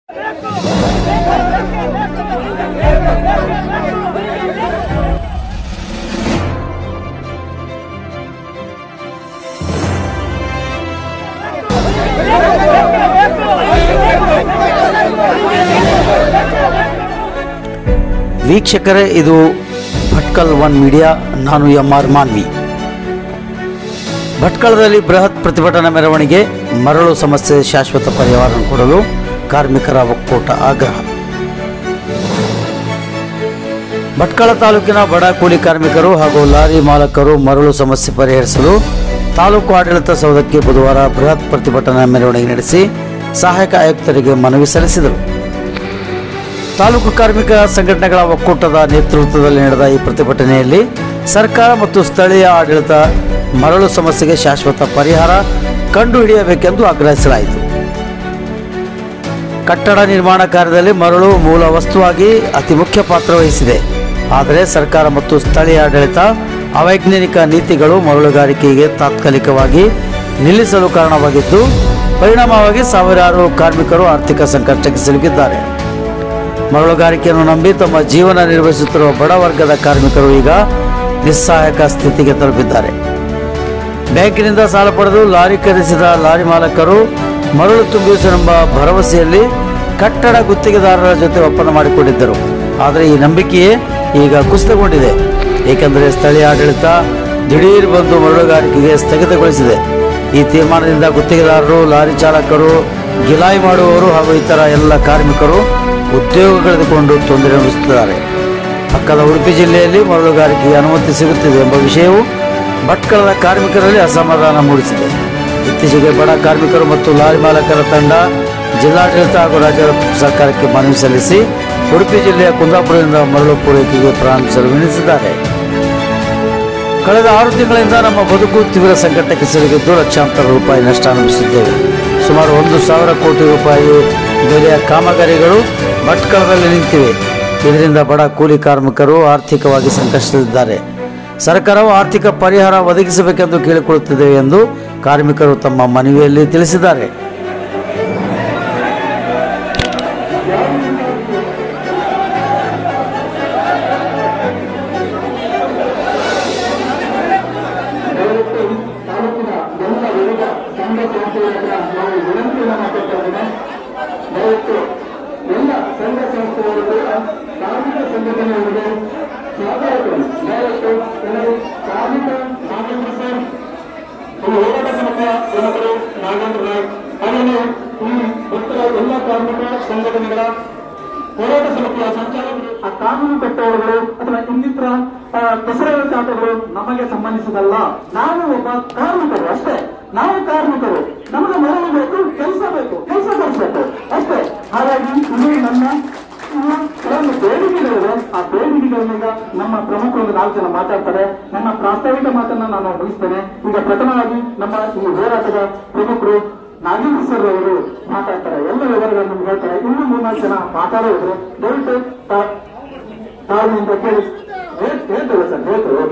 ವೀಕ್ಷಕರೇ, ಇದು Bhatkal one media. ನಾನು MR ಮಾನ್ವಿ. ಭಟ್ಕಳದಲ್ಲಿ ಬೃಹತ್ ಪ್ರತಿಭಟನಾ ಮೆರವಣಿಗೆ. ಮರಳು ಸಮಸ್ಯೆ ಶಾಶ್ವತ ಪರಿಹಾರ ಕೊಡಲು ಕಾರ್ಮಿಕರ ಒಕ್ಕೂಟ ಆಗ್ರಹ. ಭಟ್ಕಳ ತಾಲೂಕಿನ ಬಡ ಕೂಲಿ ಕಾರ್ಮಿಕರು ಹಾಗೂ ಲಾರಿ ಮಾಲಕರು ಮರಳು ಸಮಸ್ಯೆ ಪರಿಹರಿಸಲು ತಾಲೂಕು ಆಡಳಿತ ಸೌಧಕ್ಕೆ ಬುಧವಾರ ಬೃಹತ್ ಪ್ರತಿಭಟನಾ ಮೆರವಣಿಗೆ ನಡೆಸಿ ಸಹಾಯಕ ಆಯುಕ್ತರಿಗೆ ಮನವಿ ಸಲ್ಲಿಸಿದರು. ತಾಲೂಕು ಕಾರ್ಮಿಕ ಸಂಘಟನೆಗಳ ಒಕ್ಕೂಟದ ನೇತೃತ್ವದಲ್ಲಿ ನಡೆದ ಈ ಪ್ರತಿಭಟನೆಯಲ್ಲಿ ಸರ್ಕಾರ ಮತ್ತು ಸ್ಥಳೀಯ ಆಡಳಿತ ಮರಳು ಸಮಸ್ಯೆಗೆ ಶಾಶ್ವತ ಪರಿಹಾರ ಕಂಡುಹಿಡಿಯಬೇಕೆಂದು ಆಗ್ರಹಿಸಲಾಯಿತು. ಕಟ್ಟಡ ನಿರ್ಮಾಣ ಕಾರ್ಯದಲ್ಲಿ ಮರಳು ಮೂಲ ವಸ್ತುವಾಗಿ ಅತಿ ಮುಖ್ಯ ಪಾತ್ರ ವಹಿಸಿದೆ. ಆದರೆ ಸರ್ಕಾರ ಮತ್ತು ಸ್ಥಳೀಯ ಆಡಳಿತ ಅವೈಜ್ಞಾನಿಕ ನೀತಿಗಳು ಮರಳುಗಾರಿಕೆಗೆ ತಾತ್ಕಾಲಿಕವಾಗಿ ನಿಲ್ಲಿಸಲು ಕಾರಣವಾಗಿದ್ದು, ಪರಿಣಾಮವಾಗಿ ಸಾವಿರಾರು ಕಾರ್ಮಿಕರು ಆರ್ಥಿಕ ಸಂಕಷ್ಟಕ್ಕೆ ಸಿಲುಕಿದ್ದಾರೆ. ಮರಳುಗಾರಿಕೆಯನ್ನು ನಂಬಿ ತಮ್ಮ ಜೀವನ ನಿರ್ವಹಿಸುತ್ತಿರುವ ಬಡ ವರ್ಗದ ಕಾರ್ಮಿಕರು ಈಗ ನಿಸ್ಸಹಾಯಕ ಸ್ಥಿತಿಗೆ ತಲುಪಿದ್ದಾರೆ. ಬ್ಯಾಂಕಿನಿಂದ ಸಾಲ ಪಡೆದು ಲಾರಿ ಖರೀದಿಸಿದ ಲಾರಿ ಮಾಲಕರು ಮರಳು ತುಂಬಿಸುವೆಂಬ ಭರವಸೆಯಲ್ಲಿ ಕಟ್ಟಡ ಗುತ್ತಿಗೆದಾರರ ಜೊತೆ ಒಪ್ಪಂದ ಮಾಡಿಕೊಂಡಿದ್ದರು. ಆದರೆ ಈ ನಂಬಿಕೆಯೇ ಈಗ ಕುಸಿತಗೊಂಡಿದೆ. ಏಕೆಂದರೆ ಸ್ಥಳೀಯ ಆಡಳಿತ ದಿಢೀರ್ ಬಂದು ಮರಳುಗಾರಿಕೆಗೆ ಸ್ಥಗಿತಗೊಳಿಸಿದೆ. ಈ ತೀರ್ಮಾನದಿಂದ ಗುತ್ತಿಗೆದಾರರು, ಲಾರಿ ಚಾಲಕರು, ಗಿಲಾಯಿ ಮಾಡುವವರು ಹಾಗೂ ಇತರ ಎಲ್ಲ ಕಾರ್ಮಿಕರು ಉದ್ಯೋಗ ಕಳೆದುಕೊಂಡು ತೊಂದರೆ ಅನುಭವಿಸುತ್ತಿದ್ದಾರೆ. ಪಕ್ಕದ ಉಡುಪಿ ಜಿಲ್ಲೆಯಲ್ಲಿ ಮರಳುಗಾರಿಕೆಗೆ ಅನುಮತಿ ಸಿಗುತ್ತಿದೆ ಎಂಬ ವಿಷಯವು ಭಟ್ಕಳದ ಕಾರ್ಮಿಕರಲ್ಲಿ ಅಸಮಾಧಾನ ಮೂಡಿಸಿದೆ. ಇತ್ತೀಚೆಗೆ ಬಡ ಕಾರ್ಮಿಕರು ಮತ್ತು ಲಾರಿ ಮಾಲಕರ ತಂಡ ಜಿಲ್ಲಾಡಳಿತ ಹಾಗೂ ರಾಜ್ಯ ಸರ್ಕಾರಕ್ಕೆ ಮನವಿ ಸಲ್ಲಿಸಿ ಉಡುಪಿ ಜಿಲ್ಲೆಯ ಕುಂದಾಪುರದಿಂದ ಮರಳು ಪೂರೈಕೆಗೆ ಪ್ರಾರಂಭಿಸಲು ವಿನಂತಿಸಿದ್ದಾರೆ. ಕಳೆದ 6 ತಿಂಗಳಿಂದ ನಮ್ಮ ಬದುಕು ತೀವ್ರ ಸಂಕಟಕ್ಕೆ ಸಿಲುಕಿದ್ದು ಲಕ್ಷಾಂತರ ರೂಪಾಯಿ ನಷ್ಟ ಅನುಭವಿಸಿದ್ದೇವೆ. ಸುಮಾರು 1,000 ಕೋಟಿ ರೂಪಾಯಿ ಬೆಲೆಯ ಕಾಮಗಾರಿಗಳು ಭಟ್ಕಳದಲ್ಲಿ ನಿಂತಿವೆ. ಇದರಿಂದ ಬಡ ಕೂಲಿ ಕಾರ್ಮಿಕರು ಆರ್ಥಿಕವಾಗಿ ಸಂಕಷ್ಟದಲ್ಲಿದ್ದಾರೆ. ಸರ್ಕಾರವು ಆರ್ಥಿಕ ಪರಿಹಾರ ಒದಗಿಸಬೇಕೆಂದು ಕೇಳಿಕೊಳ್ಳುತ್ತಿದ್ದೇವೆ ಎಂದು ಕಾರ್ಮಿಕರು ತಮ್ಮ ಮನವಿಯಲ್ಲಿ ತಿಳಿಸಿದ್ದಾರೆ. ಸಂಘಟನೆಗಳ ಹೋರಾಟ ಸಮಿತಿಯ ಸಂಚಾಲಕರು, ಕಾನೂನು ಕಟ್ಟಡಗಳು ಅಥವಾ ಇನ್ನಿತರ ಕೆಸರೆಗಳ ಚಾಟಗಳು ನಮಗೆ ಸಂಬಂಧಿಸಿದಲ್ಲ. ನಾವು ಒಬ್ಬ ಕಾರ್ಮಿಕರು ಅಷ್ಟೇ. ನಾವು ಕಾರ್ಮಿಕರು, ನಮಗೆ ಮರಳು ಬೇಕು, ಕೆಲಸ ಬೇಕು, ಕೆಲಸ ಕಲಿಸಬೇಕು ಅಷ್ಟೇ. ಹಾಗಾಗಿ ಇದು ನನ್ನ ಕೆಲವೊಂದು ಬೇಡಿಕೆಗಳಿವೆ. ಆ ಬೇಡಿಕೆಗಳಿಂದ ನಮ್ಮ ಪ್ರಮುಖರು 4 ಜನ ಮಾತಾಡ್ತಾರೆ. ನನ್ನ ಪ್ರಾಸ್ತಾವಿಕ ಮಾತನ್ನ ನಾನು ಮುಗಿಸ್ತೇನೆ. ಈಗ ಪ್ರಥಮವಾಗಿ ನಮ್ಮ ಈ ಹೋರಾಟದ ಪ್ರಮುಖರು ನಾಗೇಂದ್ರ ಸರ್ ಅವರು ಮಾತಾಡ್ತಾರೆ. ಎಲ್ಲ ವಿವರಗಳನ್ನು ನಮ್ಗೆ ಹೇಳ್ತಾರೆ. ಇನ್ನೂ 3-4 ಜನ ಮಾತಾಡೋದ್ರು. ದಯವಿಟ್ಟು ತಾಳ್ಮೆಯಿಂದ ಕೇಳಿ ಹೇಳ್ತೇವೆ ಸರ್, ಹೇಳ್ತೇವೆ.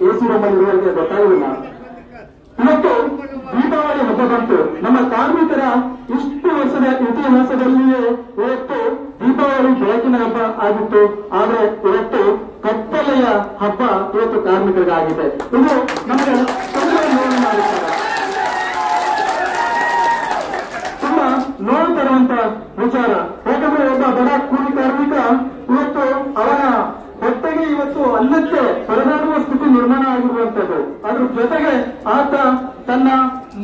ಎಸಿ ರೂಮಲ್ಲಿ ಗೊತ್ತಾಗಲಿಲ್ಲ. ಇವತ್ತು ದೀಪಾವಳಿ ಹಬ್ಬ ಬಂತು. ನಮ್ಮ ಕಾರ್ಮಿಕರ ಇಷ್ಟು ವರ್ಷದ ಇತಿಹಾಸದಲ್ಲಿಯೇ ಇವತ್ತು ದೀಪಾವಳಿ ಬೆಳಕಿನ ಹಬ್ಬ ಆಗಿತ್ತು. ಆದ್ರೆ ಇವತ್ತು ಕತ್ತಲೆಯ ಹಬ್ಬ ಇವತ್ತು ಕಾರ್ಮಿಕರಿಗಾಗಿದೆ. ಇದು ನಮಗೆ ತುಂಬಾ ನೋವು ತರುವಂತ ವಿಚಾರ. ಯಾಕಂದ್ರೆ ಒಬ್ಬ ಬಡ ಕೂಲಿ ಕಾರ್ಮಿಕ ಇವತ್ತು ಅವನ ಹೊಟ್ಟೆಗೆ ಇವತ್ತು ಅನ್ನಕ್ಕೆ ಪರದಾಡುವ ಸ್ಥಿತಿ ನಿರ್ಮಾಣ ಆಗಿರುವಂತದ್ದು. ಅದ್ರ ಜೊತೆಗೆ ಆತ ತನ್ನ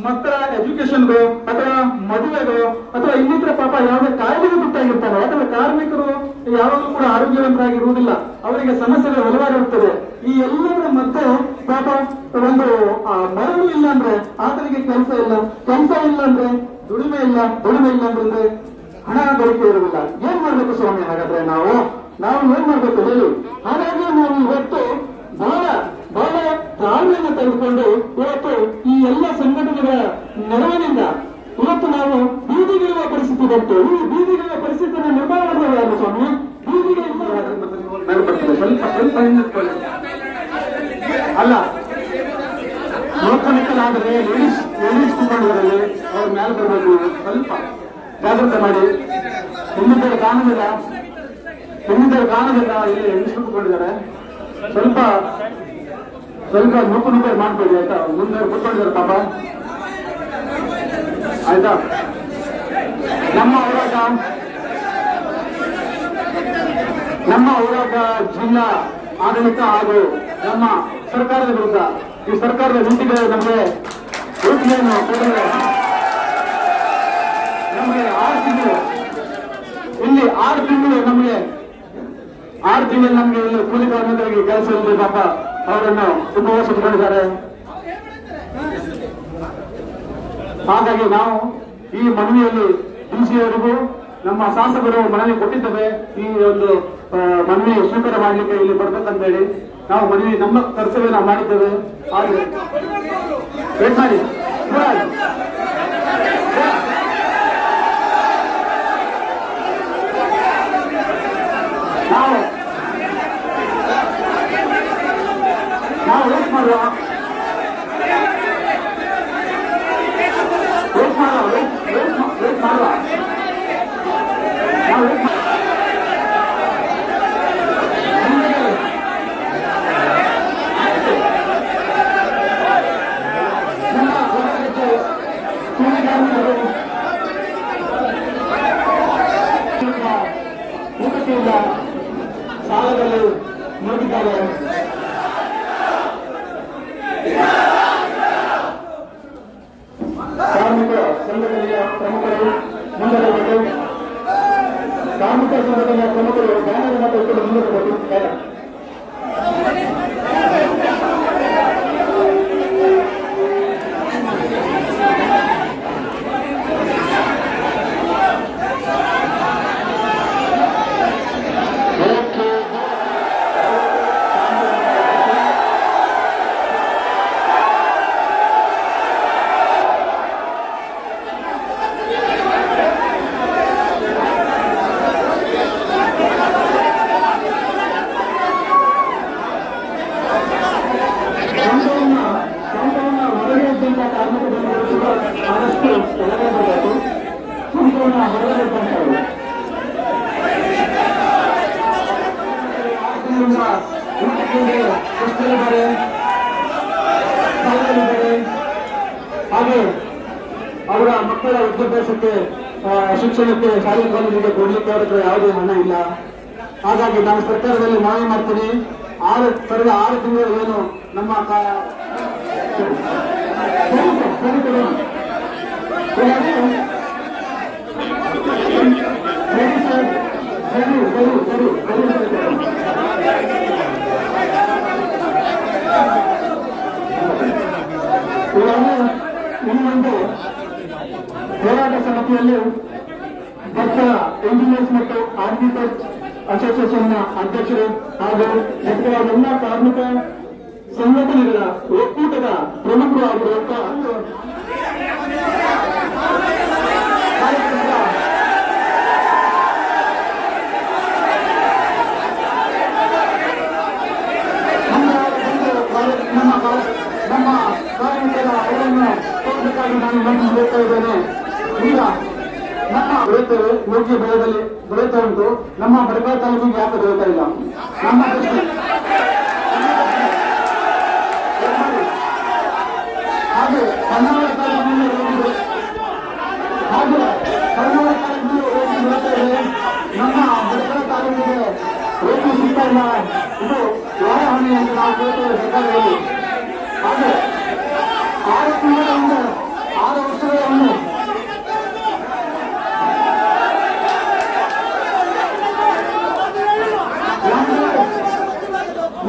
ಮಕ್ಕಳ ಎಜುಕೇಶನ್ಗೋ ಅಥವಾ ಮದುವೆಗೋ ಅಥವಾ ಇನ್ನಿತರ ಪಾಪ ಯಾವುದೇ ಕಾಯಿಲೆಗೆ ಬಿಟ್ಟಾಗಿರ್ತಾರೆ. ಯಾಕಂದ್ರೆ ಕಾರ್ಮಿಕರು ಯಾವಾಗಲೂ ಕೂಡ ಆರೋಗ್ಯವಂತರಾಗಿರುವುದಿಲ್ಲ. ಅವರಿಗೆ ಸಮಸ್ಯೆಗಳು ಹಲವಾರು ಇರ್ತದೆ. ಈ ಎಲ್ಲದರ ಮಧ್ಯೆ ಪಾಪ ಒಂದು ಮರಳು ಇಲ್ಲ ಅಂದ್ರೆ ಆತನಿಗೆ ಕೆಲಸ ಇಲ್ಲ, ಕೆಲಸ ಇಲ್ಲ ಅಂದ್ರೆ ದುಡಿಮೆ ಇಲ್ಲ, ದುಡಿಮೆ ಇಲ್ಲ ಅಂದ್ರೆ ಹಣ ಗಳಿಕೆ ಇರುವುದಿಲ್ಲ. ಏನ್ ಮಾಡ್ಬೇಕು ಸ್ವಾಮಿ? ಹಾಗಾದ್ರೆ ನಾವು ಏನ್ ಮಾಡ್ಬೇಕು ಹೇಳಿ? ಹಾಗಾಗಿ ನಾವು ಇವತ್ತು ಬಹಳ ತಾಳ್ಮೆಯನ್ನು ತೆಗೆದುಕೊಂಡು ಇವತ್ತು ಈ ಎಲ್ಲ ಸಂಘಟನೆಗಳ ನೆರವಿನಿಂದ ಇವತ್ತು ನಾವು ಬೀದಿಗಿರುವ ಪರಿಸ್ಥಿತಿ ಬಂತು. ಈ ಬೀದಿಗಿರುವ ಪರಿಸ್ಥಿತಿಯನ್ನು ನಿರ್ಮಾಣ ಮಾಡಿದವರು ಯಾರು ಸ್ವಾಮಿ? ಬೀದಿಗೆ ಅಲ್ಲ ಲೋಕನಿಕಲಾದರೆ ಲೇಡೀಸ್ ಕುತ್ಕೊಂಡಿದ್ದಾರಲ್ಲಿ ಅವ್ರ ಮೇಲೆ ಬರಬೇಕು, ಸ್ವಲ್ಪ ಜಾಗ್ರತೆ ಮಾಡಿ. ಹೆಣ್ಣಿದ್ದರು ಕಾಣೋದಿಲ್ಲ ಇಲ್ಲಿ ಹೆಂಗಸರು ಕುತ್ಕೊಂಡಿದ್ದಾರೆ, ಸ್ವಲ್ಪ ನೂಕು ಮಾಡ್ಬೇಡಿ ಆಯ್ತಾ. ಮುಂದೆ ಕೂತ್ಕೊಂಡಿದ್ದಾರೆ ಪಾಪ, ಆಯ್ತಾ. ನಮ್ಮ ಹೋರಾಟ ಜಿಲ್ಲಾ ಆಡಳಿತ ಹಾಗೂ ನಮ್ಮ ಸರ್ಕಾರದ ವಿರುದ್ಧ, ಈ ಸರ್ಕಾರದ ನೀತಿಗಳು ನಮಗೆ ಯೋಚನೆಯನ್ನು ಕೊಟ್ಟರೆ ನಮಗೆ 6 ತಿಂಗಳು ಇಲ್ಲಿ 6 ತಿಂಗಳು ನಮಗೆ ಇಲ್ಲಿ ಕೂಲಿ ಕಾರ್ಮಿಕರಿಗೆ ಕೆಲಸ ಇಲ್ಲದೆ ಪಾಪ ಅವರನ್ನು ಉಪವಾಸ ಇಟ್ಟುಕೊಂಡಿದ್ದಾರೆ. ಹಾಗಾಗಿ ನಾವು ಈ ಮನವಿಯಲ್ಲಿ ಡಿಸಿಯವರಿಗೂ ನಮ್ಮ ಶಾಸಕರು ಮನವಿ ಕೊಟ್ಟಿದ್ದೇವೆ. ಈ ಒಂದು ಮನವಿ ಸ್ವೀಕಾರ ಮಾಡಲಿಕ್ಕೆ ಇಲ್ಲಿ ಬರ್ಬೇಕಂತ ಹೇಳಿ ನಾವು ಮನವಿ ನಮ್ಮ ಕರ್ತವ್ಯ ನಾವು ಮಾಡಿದ್ದೇವೆ. ಆದರೆ ವೇಟ್ ಮಾಡಿ, ನಾವು ವೇಟ್ ಮಾಡುವ ಸಾಲದಲ್ಲಿ ಮುಳುಗಿದ್ದಾರೆ. ಕಾರ್ಮಿಕ ಸಂಘಟನೆಯ ಪ್ರಮುಖರು ಮುಂದರಬೇಕು, ಕಾರ್ಮಿಕ ಸಂಘಟನೆಯ ಪ್ರಮುಖರು ಬ್ಯಾನರ್ ಮತ್ತು ಮುಂದರಬೇಕು. ಹಾಗೆ ಅವರ ಮಕ್ಕಳ ವಿದ್ಯಾಭ್ಯಾಸಕ್ಕೆ, ಶಿಕ್ಷಣಕ್ಕೆ, ಶಾಲೆ ಕಾಲೇಜಿಗೆ ಕೊಡ್ಲಿಕ್ಕೆ ಅವರ ಹತ್ರ ಯಾವುದೇ ಹಣ ಇಲ್ಲ. ಹಾಗಾಗಿ ನಾನು ಸರ್ಕಾರದಲ್ಲಿ ಮನವಿ ಮಾಡ್ತೀನಿ, ಕಳೆದ 6 ತಿಂಗಳು ಏನು ನಮ್ಮ ಇನ್ನೊಂದು ಹೋರಾಟ ಸಮಿತಿಯಲ್ಲಿ ಭಕ್ತರ ಇಂಜಿನಿಯರ್ಸ್ ಮತ್ತು ಆರ್ಕಿಟೆಕ್ಟ್ ಅಸೋಸಿಯೇಷನ್ನ ಅಧ್ಯಕ್ಷರು ಹಾಗೂ ಮುಖ್ಯವಾದ ಎಲ್ಲ ಕಾರ್ಮಿಕ ಸಂಘಟನೆಗಳ ಒಕ್ಕೂಟದ ಪ್ರಮುಖರು ಆಗಿರುವಂತಹ ನಮ್ಮ ಕಾರ್ಮಿಕರ ಅವರನ್ನು ತೋರಿಸಬೇಕಾಗಿ ನಾನು ಮಂಡಿಸಬೇಕಾ ಇದ್ದೇನೆ. ಈಗ ನಮ್ಮ ಬೆಳೆತೇವೆ, ಯೋಗ್ಯ ಬೆಳೆದಲ್ಲಿ ಬೆಳೀತಾ ಉಂಟು. ನಮ್ಮ ಬಡಪಾಯಿ ತಾಲೂಕಿಗೆ ಯಾಕೆ ಬೆಳೀತಾ ಇಲ್ಲ? ನಮ್ಮ ಹಾಗೆ ಕನ್ನಡ ತಾಲೂಕಿನಲ್ಲಿ ಹೋಗಿದೆ, ಹಾಗೆ ಕನ್ನಡ ತಾಲೂಕಿನಲ್ಲಿ ಹೋಗಿ ಬೆಳೀತಾ ಇದೆ. ನಮ್ಮ ಬಡಪಾಯಿ ತಾಲೂಕಿಗೆ ರೋಗಿ ಸಿಗ್ತಾ ಇಲ್ಲ. ಇದು ಯಾರ ಹೊಣೆ ಅಂತ ನಾವು ಕೇಳ್ತೇವೆ ಸರ್ಕಾರದಲ್ಲಿ. ಹಾಗೆ 6 ತಿಂಗಳ ಹಿಂದೆ 6 ವರ್ಷಗಳ ಹಿಂದೆ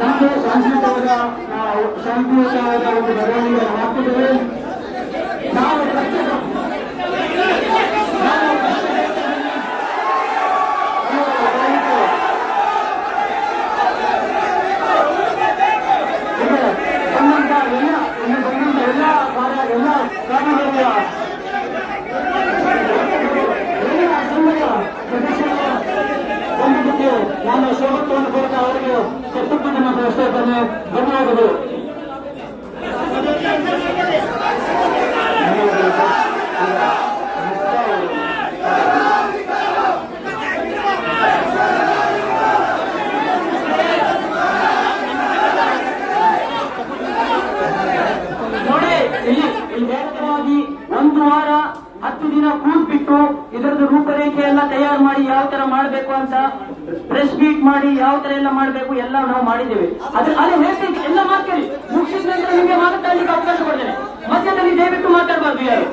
ನಮಗೆ ಶಾಂತಿಯುತವಾದ ಒಂದು ಮೆರವಣಿಗೆ ಹಾಕಿದ್ದೇವೆ. ನಾವು ನಾನು ಸ್ವಾಗತವನ್ನು ಕೊಡ್ತಾ ಅವರಿಗೆ ಕರ್ತವ್ಯವನ್ನು ನಡೆಸ್ತಾ ಇದ್ದೇನೆ. ಧನ್ಯವಾದಗಳು. ಒಂದು ವಾರ 10 ದಿನ ಕೂತ್ಬಿಟ್ಟು ಇದರದ್ದು ರೂಪರೇಖೆ ಎಲ್ಲ ತಯಾರು ಮಾಡಿ ಯಾವ ತರ ಮಾಡಬೇಕು ಅಂತ ಪ್ರೆಸ್ ಮೀಟ್ ಮಾಡಿ ಯಾವ ತರ ಎಲ್ಲ ಮಾಡಬೇಕು ಎಲ್ಲ ನಾವು ಮಾಡಿದ್ದೇವೆ. ಅಲ್ಲಿ ಹೇಳ್ತೀನಿ ಎಲ್ಲ ಮಾತಾಡಿ ಮುಗಿಸಿದ ನಂತರ ನಿಮಗೆ ಮಾತಾಡ್ಲಿಕ್ಕೆ ಅವಕಾಶ ಕೊಡ್ತೇನೆ. ಮಧ್ಯದಲ್ಲಿ ದಯವಿಟ್ಟು ಮಾತಾಡಬಾರ್ದು ಯಾರು.